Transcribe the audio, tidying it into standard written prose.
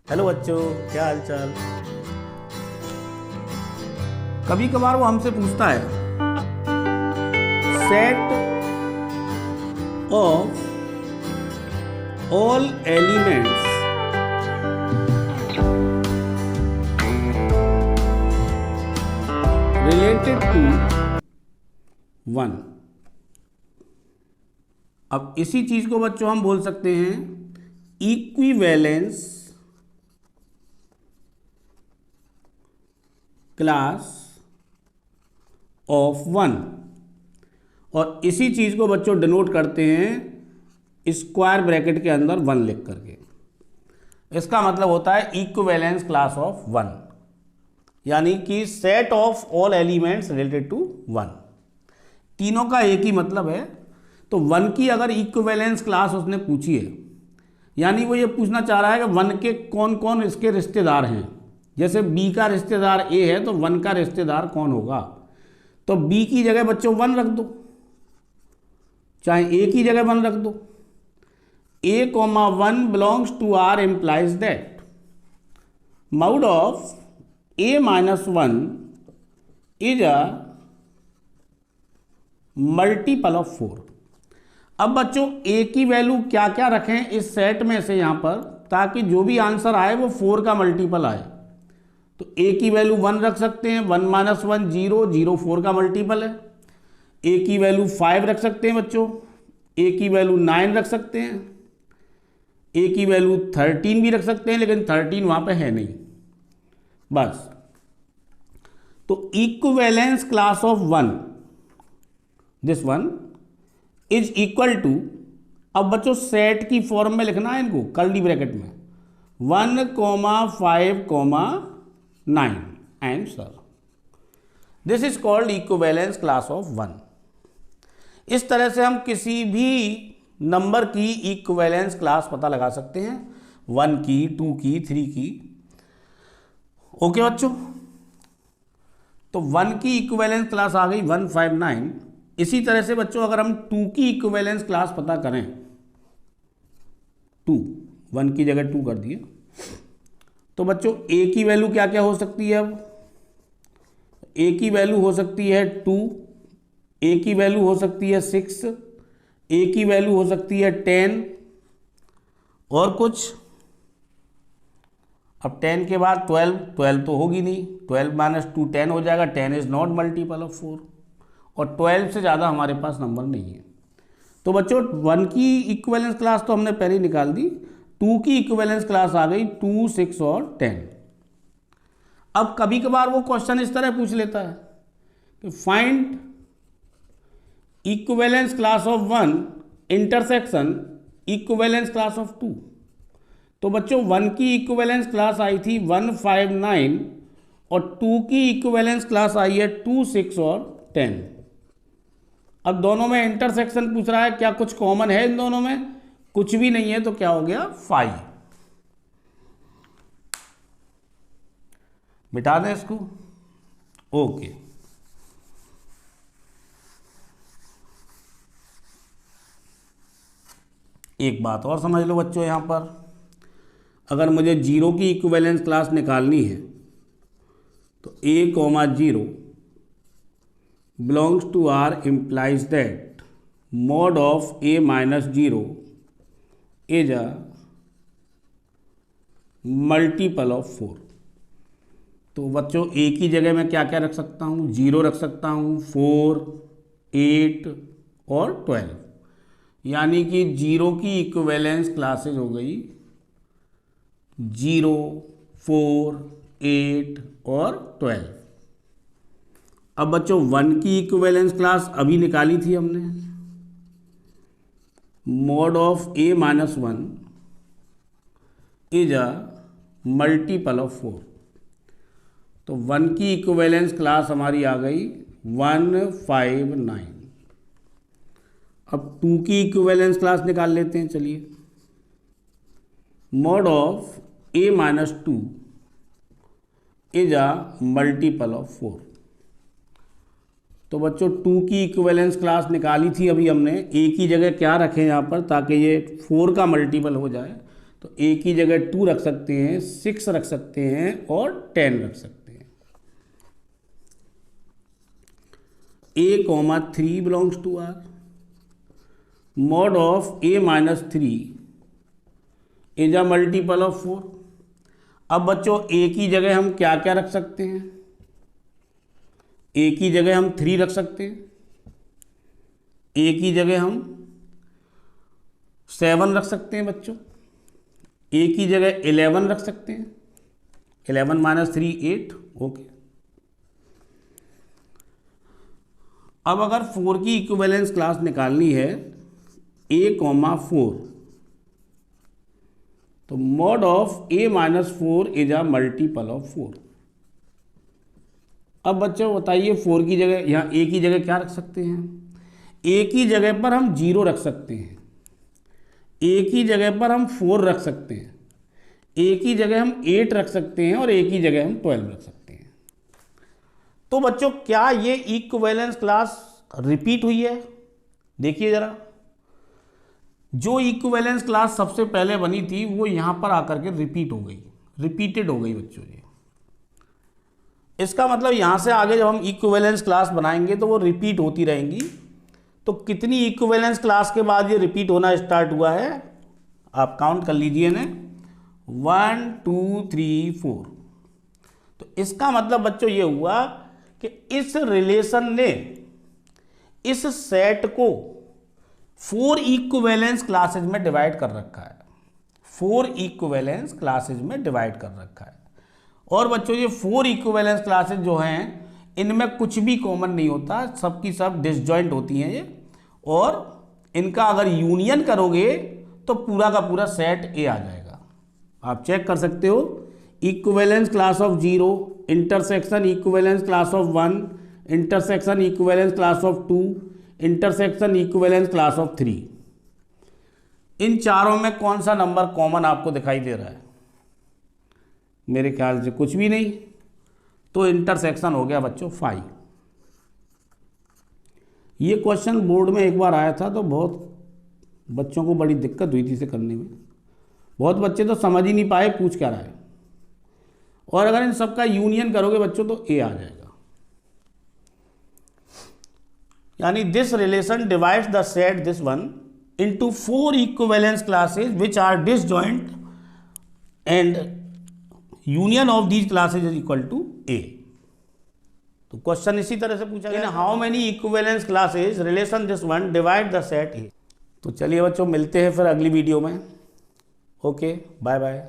Hello बच्चों, क्या हाल चाल। कभी कभार वो हमसे पूछता है set of all elements related to one. अब इसी चीज को बच्चों हम बोल सकते हैं इक्विवेलेंस क्लास ऑफ वन, और इसी चीज को बच्चों डिनोट करते हैं स्क्वायर ब्रैकेट के अंदर वन लिख करके। इसका मतलब होता है इक्विवेलेंस क्लास ऑफ वन, यानी कि set of all elements related to one. तीनों का एक ही मतलब है। तो वन की अगर इक्विवेलेंस क्लास उसने पूछी है, यानी वो ये पूछना चाह रहा है कि वन के कौन कौन इसके रिश्तेदार हैं। जैसे बी का रिश्तेदार ए है तो वन का रिश्तेदार कौन होगा, तो बी की जगह बच्चों वन रख दो, चाहे ए की जगह वन रख दो। A comma one belongs to R implies that mod of a minus one is a multiple of four. अब बच्चों ए की वैल्यू क्या क्या रखें इस सेट में से यहां पर, ताकि जो भी आंसर आए वो फोर का मल्टीपल आए। तो ए की वैल्यू वन रख सकते हैं, one minus one zero, zero four का मल्टीपल है। ए की वैल्यू फाइव रख सकते हैं बच्चों, ए की वैल्यू नाइन रख सकते हैं, ए की वैल्यू 13 भी रख सकते हैं, लेकिन 13 वहां पे है नहीं बस। तो equivalence class of one, this one is equal to, अब बच्चों सेट की फॉर्म में लिखना है इनको कर्ली ब्रैकेट में, 1 5 9 answer. This is called equivalence class of one. इस तरह से हम किसी भी नंबर की इक्विवेलेंस क्लास पता लगा सकते हैं, 1 की, 2 की, 3 की। ओके बच्चों, तो 1 की इक्विवेलेंस क्लास आ गई 159। इसी तरह से बच्चों अगर हम 2 की इक्विवेलेंस क्लास पता करें, 2, 1 की जगह 2 कर दिए, तो बच्चों ए की वैल्यू क्या क्या हो सकती है। अब ए की वैल्यू हो सकती है 2, ए की वैल्यू हो सकती है 6, ए की वैल्यू हो सकती है 10, और कुछ। अब 10 के बाद 12, 12 तो होगी नहीं, 12 माइनस 2 10 हो जाएगा, 10 इज नॉट मल्टीपल ऑफ 4, और 12 से ज़्यादा हमारे पास नंबर नहीं है। तो बच्चों 1 की इक्विवेलेंस क्लास तो हमने पहले ही निकाल दी, 2 की इक्विवेलेंस क्लास आ गई 2, 6 और 10। अब कभी कभार वो क्वेश्चन इस तरह पूछ लेता है कि find equivalence class of 1 intersection equivalence class of 2। तो बच्चों 1 की इक्विवेलेंस क्लास आई थी 159, और 2 की इक्विवेलेंस क्लास आई है 2, 6 और 10। अब दोनों में इंटरसेक्शन पूछ रहा है, क्या कुछ कॉमन है इन दोनों में? कुछ भी नहीं है, तो क्या हो गया 5। मिटा दें इसको। ओके, एक बात और समझ लो बच्चों, यहां पर अगर मुझे जीरो की इक्विवेलेंस क्लास निकालनी है तो a comma zero belongs to R implies that mod of A minus 0 is a multiple of 4। तो बच्चों ए की जगह मैं क्या क्या रख सकता हूँ, 0 रख सकता हूँ, 4, 8 और 12, यानी कि जीरो की इक्विवेलेंस क्लासेज हो गई 0, 4, 8 और 12। अब बच्चों 1 की इक्विवेलेंस क्लास अभी निकाली थी हमने, mod of a minus 1 is a multiple of 4। तो 1 की इक्विवेलेंस क्लास हमारी आ गई 159। अब 2 की इक्विवेलेंस क्लास निकाल लेते हैं, चलिए। Mod of a minus 2 is a multiple of 4। तो बच्चों 2 की इक्विवेलेंस क्लास निकाली थी अभी हमने, ए की जगह क्या रखें यहाँ पर ताकि ये 4 का मल्टीपल हो जाए, तो ए की जगह 2 रख सकते हैं, 6 रख सकते हैं और 10 रख सकते हैं। A comma 3 belongs to R, mod of a minus 3 is a multiple of 4। अब बच्चों ए की जगह हम क्या क्या रख सकते हैं? ए की जगह हम 3 रख सकते हैं, ए की जगह हम 7 रख सकते हैं बच्चों, ए की जगह 11 रख सकते हैं, 11 माइनस 3 8। ओके, अब अगर 4 की इक्विवेलेंस क्लास निकालनी है ए कॉमा 4, तो mod of a minus 4 is a multiple of 4। अब बच्चों बताइए 4 की जगह यहाँ ए की जगह क्या रख सकते हैं? ए की जगह पर हम 0 रख सकते हैं, ए की जगह पर हम 4 रख सकते हैं, ए की जगह हम 8 रख सकते हैं और ए की जगह हम 12 रख सकते हैं। तो बच्चों क्या ये इक्विवेलेंस क्लास रिपीट हुई है? देखिए जरा, जो इक्विवेलेंस क्लास सबसे पहले बनी थी वो यहां पर आकर के रिपीट हो गई, रिपीटेड हो गई बच्चों। ये इसका मतलब यहां से आगे जब हम इक्विवेलेंस क्लास बनाएंगे तो वो रिपीट होती रहेंगी। तो कितनी इक्विवेलेंस क्लास के बाद ये रिपीट होना स्टार्ट हुआ है आप काउंट कर लीजिए ना, 1 2 3 4। तो इसका मतलब बच्चों ये हुआ कि इस रिलेशन ने इस सेट को 4 इक्विवेलेंस क्लासेज में डिवाइड कर रखा है, 4 इक्विवेलेंस क्लासेज में डिवाइड कर रखा है। और बच्चों ये 4 इक्विवेलेंस क्लासेज जो हैं इनमें कुछ भी कॉमन नहीं होता, सबकी सब डिसजॉइंट होती हैं ये, और इनका अगर यूनियन करोगे तो पूरा का पूरा सेट ए आ जाएगा। आप चेक कर सकते हो, equivalence class of 0, intersection equivalence class of 1, intersection equivalence class of 2, intersection equivalence class of 3। इन चारों में कौन सा नंबर कॉमन आपको दिखाई दे रहा है? मेरे ख्याल से कुछ भी नहीं। तो इंटरसेक्शन हो गया बच्चों 5। ये क्वेश्चन बोर्ड में एक बार आया था तो बहुत बच्चों को बड़ी दिक्कत हुई थी इसे करने में, बहुत बच्चे तो समझ ही नहीं पाए पूछ क्या रहा है। और अगर इन सबका यूनियन करोगे बच्चों तो ए आ जाएगा। यानी this relation divides the set this one into 4 equivalence classes which are disjoint and union of these classes is equal to a. तो क्वेश्चन इसी तरह से पूछा गया, in how many equivalence classes relation this one divide the set a. तो चलिए बच्चों मिलते हैं फिर अगली वीडियो में। Okay, bye bye.